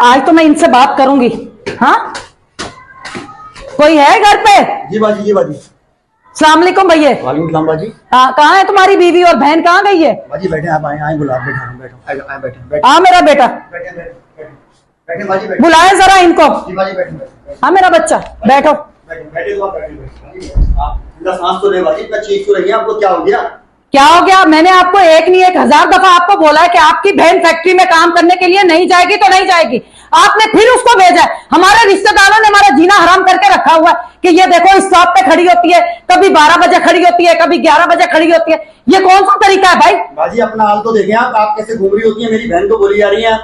आज तो मैं इनसे बात करूंगी। हाँ, कोई है घर पे? जी बाजी, जी बाजी। सलाम अलैकुम भैया। वालेकुम सलाम बाजी। हाँ, कहाँ है तुम्हारी बीवी और बहन, कहाँ गई है? बाजी बैठे, आप आए गुलाब, बैठो बैठे। हाँ मेरा बेटा, बैठे बाजी, बैठे। बुलाए जरा इनको। जी बाजी, बैठे। हाँ मेरा बच्चा, बैठो। बैठे तो आप बैठे। आप सांस तो ले बाजी, इतना चीख क्यों रही है? आपको क्या हो गया? क्या हो गया? मैंने आपको एक नहीं 1000 दफा आपको बोला है कि आपकी बहन फैक्ट्री में काम करने के लिए नहीं जाएगी तो नहीं जाएगी। आपने फिर उसको भेजा है। हमारे रिश्तेदारों ने हमारा जीना हराम करके रखा हुआ है कि ये देखो स्टॉप पे खड़ी होती है, कभी 12 बजे खड़ी होती है, कभी 11 बजे खड़ी होती है। ये कौन सा तरीका है भाई? बाजी अपना हाल तो देखें आप कैसे घूम रही होती है। मेरी बहन को बोली जा रही है,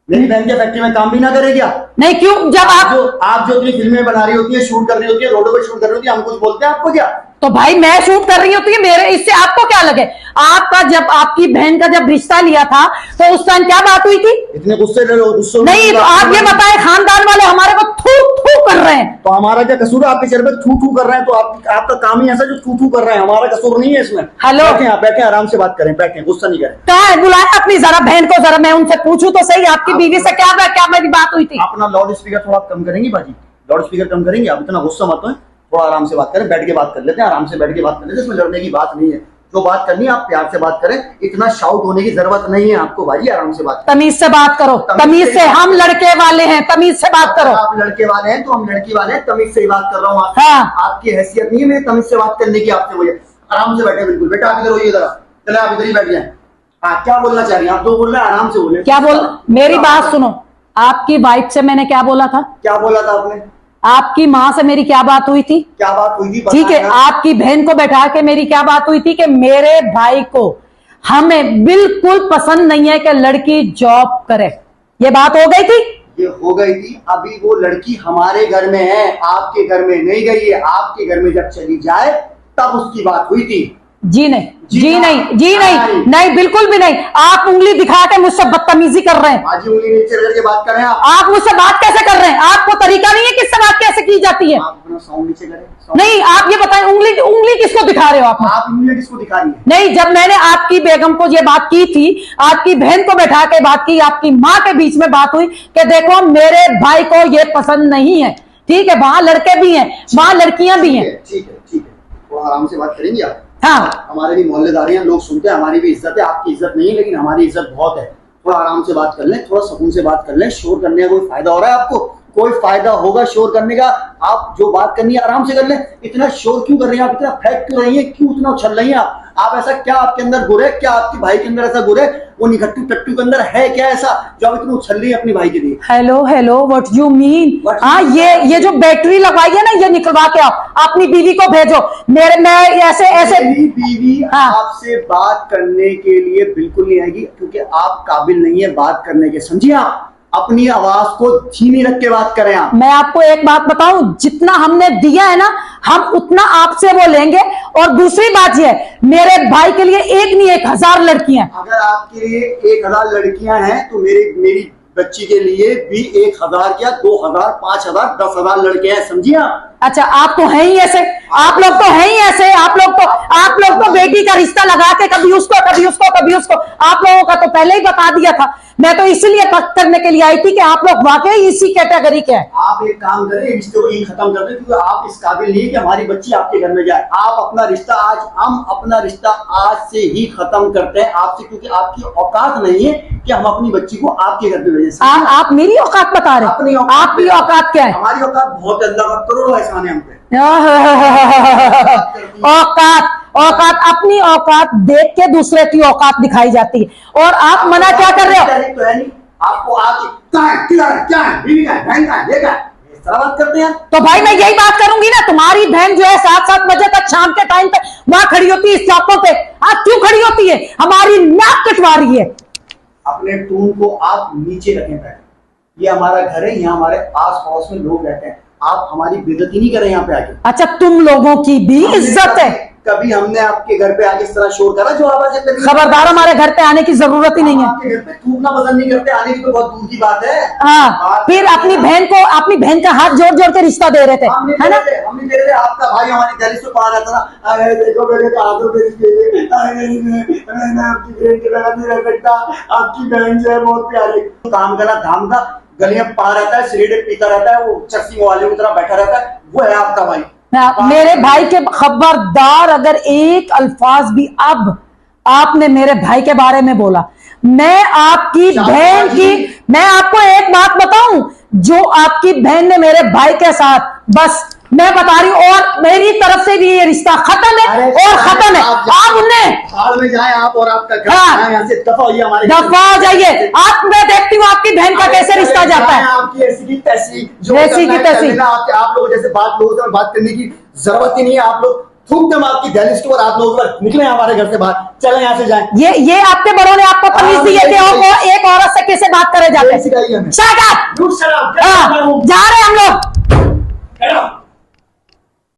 मेरी बहन के फैक्ट्री में काम भी ना करे क्या? नहीं, क्यों? जब आप जो अपनी फिल्में बना रही होती है, शूट कर रही होती है, रोडों पर शूट कर रही होती है, हम कुछ बोलते हैं आपको क्या? तो भाई मैं शूट कर रही होती है, मेरे इससे आपको क्या लगे? आपका जब आपकी बहन का जब रिश्ता लिया था तो उस टाइम क्या बात हुई थी? इतने गुस्से नहीं, तो आप ये बताएं, खानदान वाले हमारे को थू थू कर रहे हैं तो हमारा क्या कसूर है? आपके सिर पे थू थू कर रहे हैं तो आपका काम ही ऐसा जो थू थू कर रहे हैं, हमारा कसूर नहीं है इसमें। हेलो, बैठे आराम से बात करें, बैठे, गुस्सा नहीं करें। कहाँ है? बुलाया अपनी जरा बहन को, जरा मैं उनसे पूछूं तो सही, आपकी बीवी से क्या मेरी बात हुई थी? अपना लाउड स्पीकर थोड़ा कम करेंगी बाजी, लाउड स्पीकर कम करेंगे? आप इतना गुस्सा मत हो, थोड़ा आराम से बात करें, बैठ के बात कर लेते हैं, आराम से बैठ के बात कर लेते हैं। इसमें लड़ने की बात नहीं है, जो बात करनी है आप प्यार से बात करें, इतना शाउट होने की जरूरत नहीं है आपको भाई, आराम से बात। तमीज से बात करो, तमीज से। हम लड़के वाले हैं, तमीज से बात करो। आप लड़के वाले हैं तो हम लड़की वाले हैं, तमीज से ही बात कर रहा हूँ आपसे। हाँ। आपकी हैसियत नहीं है मेरी तमीज से बात करने की आपसे। मुझे आराम से बैठे, बिल्कुल बेटा आप इधर होइए जरा, चले आप इधर ही बैठ जाए। हाँ, क्या बोलना चाह रही हैं आप? जो बोल रहे हैं आराम से बोले। क्या बोल? मेरी बात सुनो, आपकी वाइफ से मैंने क्या बोला था? क्या बोला था आपने? आपकी माँ से मेरी क्या बात हुई थी? क्या बात हुई थी? ठीक है, आपकी बहन को बैठा के मेरी क्या बात हुई थी कि मेरे भाई को हमें बिल्कुल पसंद नहीं है कि लड़की जॉब करे। ये बात हो गई थी? ये हो गई थी। अभी वो लड़की हमारे घर में है, आपके घर में नहीं गई है। आपके घर में जब चली जाए तब उसकी बात हुई थी। जी नहीं, जी नहीं, जी नहीं, नहीं बिल्कुल भी नहीं। आप उंगली दिखा के मुझसे बदतमीजी कर रहे हैं। आज उंगली नीचे करके बात कर रहे हैं आप मुझसे बात कैसे कर रहे हैं? आपको तरीका नहीं है किससे बात कैसे की जाती है? आप अपना साउंड नीचे करें। नहीं, आप ये बताएं, उंगली किसको दिखा रहे हो आप उंगली किसको दिखा रही है? नहीं, जब मैंने आपकी बेगम को ये बात की थी, आपकी बहन को बैठा के बात की, आपकी माँ के बीच में बात हुई कि देखो मेरे भाई को ये पसंद नहीं है। ठीक है, वहां लड़के भी हैं, वहां लड़कियां भी हैं। ठीक है, ठीक है, थोड़ा आराम से बात करेंगे आप? हाँ, हमारे भी मोहल्लेदारी हैं, लोग सुनते हैं, हमारी भी इज्जत है। आपकी इज्जत नहीं है लेकिन हमारी इज्जत बहुत है। थोड़ा आराम से बात कर लें, थोड़ा सुकून से बात कर लें। शोर करने का कोई फायदा हो रहा है आपको? कोई फायदा होगा शोर करने का? आप जो बात करनी है आराम से कर लें। इतना शोर क्यों कर रही हैं आप? इतना फेंक क्यों रही है? क्यों इतना उछल रही हैं आप ऐसा क्या आपके अंदर गुर है? क्या आपके भाई के अंदर ऐसा गुर है? वो निकट्टू टट्टू के अंदर है क्या ऐसा जो आप इतना उछल रही है अपने भाई के लिए? Hello, what you mean? हाँ, ये जो बैटरी लगवाई है ना, ये निकलवा के आओ, अपनी बीवी को भेजो। मैं ऐसे बीवी आपसे बात करने के लिए बिल्कुल नहीं आएगी क्योंकि आप काबिल नहीं है बात करने के, समझिए। आप अपनी आवाज को धीमी रख के बात करें। आप, मैं आपको एक बात बताऊं, जितना हमने दिया है ना, हम उतना आपसे वो लेंगे। और दूसरी बात ये है, मेरे भाई के लिए एक नहीं 1000 लड़कियां। अगर आपके लिए 1000 लड़कियां हैं तो मेरी बच्ची के लिए भी 1000 या 2000, 5000, 10,000 लड़के हैं, समझिए आप। अच्छा, आप तो हैं ही ऐसे, आप लोग तो हैं ही ऐसे। आप लोग तो बेटी का रिश्ता लगा के कभी उसको कभी उसको कभी उसको, आप लोगों का तो पहले ही बता दिया था। मैं तो इसलिए बात करने के लिए आई थी कि आप लोग वाकई इसी कैटेगरी के हैं। आप एक काम करें, रिश्ते को यही खत्म कर दें क्योंकि आप इस काबिल नहीं है कि हमारी बच्ची आपके घर में जाए। आप अपना रिश्ता हम अपना रिश्ता आज से ही खत्म करते हैं आपसे, क्योंकि आपकी औकात नहीं है कि हम अपनी बच्ची को आपके घर पे भेजें। आप मेरी औकात बता रहे हैं? आपकी औकात क्या है? हमारी औकात बहुत है, अल्लाह करोड़ों एहसान है हम पे। औकात अपनी औकात देख के दूसरे की औकात दिखाई जाती है। और आप मना क्या कर रहे हो? तो है नहीं आपको क्या है बीवी का है, बहन का है, लेकर इस तरह बात करते हैं। तो भाई मैं यही बात करूंगी ना, तुम्हारी बहन जो है 7-7 बजे तक शाम के टाइम पे वहां खड़ी होती है इस चौकों पे। आप क्यों खड़ी होती है? हमारी नाक कटवा रही है। अपने टून को आप नीचे रखें पहले। ये हमारा घर है, यहाँ हमारे आस पड़ोस में लोग रहते हैं। आप हमारी बेइज्जती नहीं करें यहाँ पे आके। अच्छा, तुम लोगों की भी इज्जत है? कभी हमने आपके घर पे आके इस तरह शोर करा जो आवाज है? खबरदार, हमारे घर पे आने की जरूरत ही नहीं है। आपके घर पे थूकना पसंद नहीं करते, आने की तो बहुत दूर की बात है। हाँ, फिर अपनी बहन का हाथ जोड़ जोड़ के रिश्ता दे रहे थे, है ना? हम नहीं दे रहे। आपका भाई हमारी दहलीज पे पड़ा रहता ना, देखो मेरे हाथों पे मैं आपकी बहन के लगा नहीं रह सकता, आपकी बहन जो है बहुत प्यारी। काम करा, धाम का गली में पड़ा रहता है, सिगरेट पीता रहता है, वो चर्सी वाले की तरह बैठा रहता है, वो है आपका भाई। मेरे भाई के खबरदार, अगर एक अल्फाज भी अब आपने मेरे भाई के बारे में बोला, मैं आपकी बहन की, मैं आपको एक बात बताऊं, जो आपकी बहन ने मेरे भाई के साथ, बस मैं बता रही हूं, और मेरी तरफ से भी ये रिश्ता खत्म है और खत्म है। आप उन्हें हाल में जाए आप और आपका घर, हाँ, यहाँ से दफा होइए, हमारे दफा हो जाइए आप। मैं देखती हूँ आपकी बहन का कैसे रिश्ता जाता है। आपकी ऐसी की तैसी, जो ऐसी की तैसी, आप लोगों जैसे लोगों से बात करने की जरूरत ही नहीं है। आप लोग थूक दम आपकी दहलीज के ऊपर, आप लोग निकले हमारे घर से बाहर, चले यहाँ से जाएं। ये आपके बड़ों ने आपको तमीज दी है कि वो एक औरत से कैसे बात करे जाते हैं। सिखाइए हमें। Shut up! जा रहे हैं हम लोग।